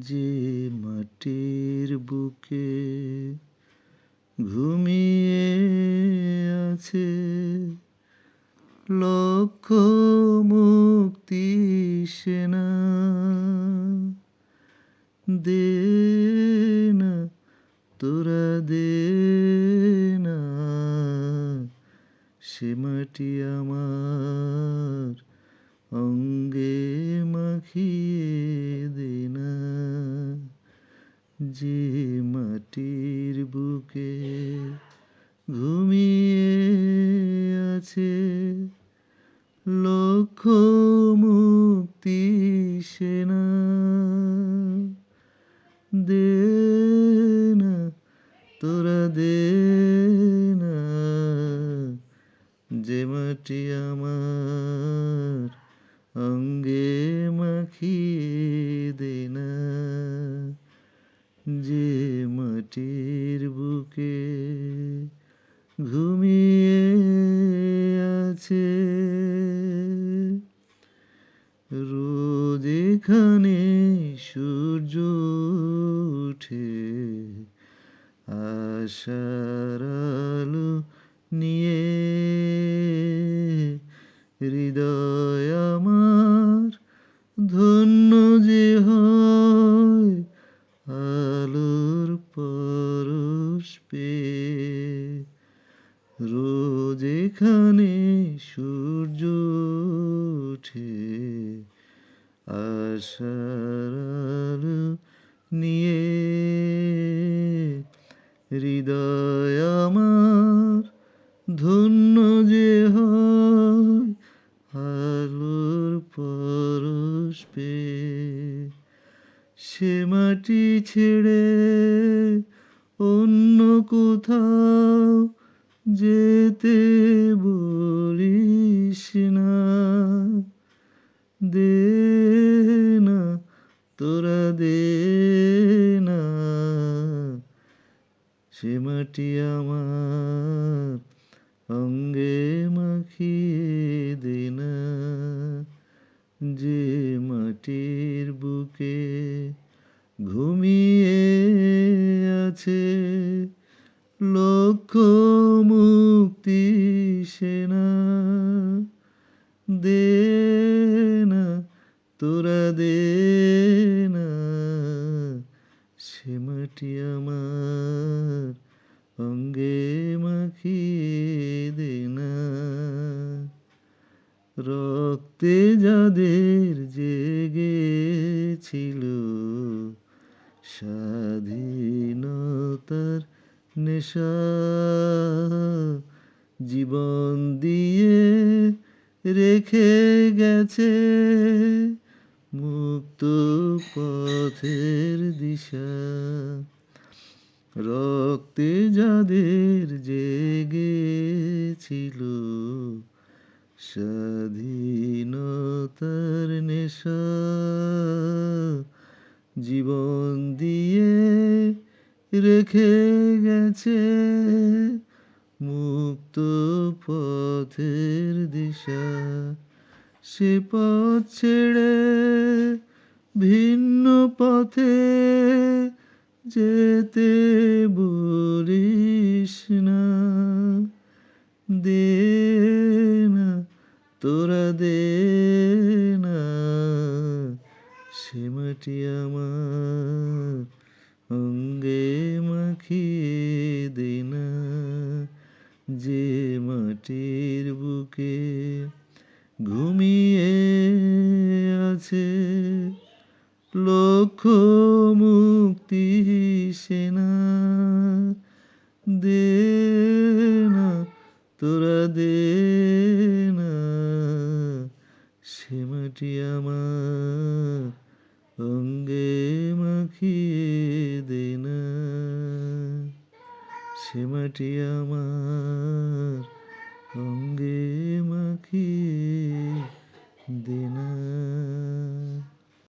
যে মাটির বুকে ঘুমিয়ে আছে লক্ষ মুক্তি সেনা, দে না তোরা দে না সে মাটি আমার অঙ্গে মাখিয়ে দে না। যে মাটির বুকে ঘুমিয়ে আছে লক্ষ মুক্তি সেনা, দে না তোরা দে না যে মাটি আমার অঙ্গে মাখিয়ে দে না। যে মাটির বুকে ঘুমিয়ে আছে রোজ এখানে সূর্য ওঠে আশার আলো নিয়ে, হৃদয় আমার ধন্য যে হয় আলোর পরশ পেয়ে। রোজ এখানে সূর্য ওঠে আশার আলো নিয়ে, হৃদয় আমার ধন্য যে হয় আলোর পরশ পেয়ে। সে মাটি ছেড়ে অন্য কোথাও যেতে বলিস না, দে না তোরা দে না সে মাটি আমার অঙ্গে মাখিয়ে দে না। যে মাটির বুকে ঘুমিয়ে আছে লক্ষ মুক্তি সেনা, দে না তোরা দে না সে মাটি আমার অঙ্গে মাখিয়ে দে না। রক্তে যাদের জেগেছিল স্বাধীনতার নেশা, জীবন দিয়ে রেখে গেছে মুক্ত পথের দিশা। রক্তে যাদের জেগেছিল স্বাধীনতার নেশা, জীবন দিয়ে রেখে গেছে মুক্ত পথের দিশা। সে পথ ছেড়ে ভিন্ন পথে যেতে বলিস না, দে না তোরা দে না সে মাটি আমার অঙ্গে মাখিয়ে দে না। যে মাটির বুকে ঘুমিয়ে আছে লক্ষ মুক্তি সেনা, দে না তোরা দে না সে মাটি আমার অঙ্গে মাখিয়ে দে না। সে মাটি আমার অঙ্গে মাখিয়ে দে না।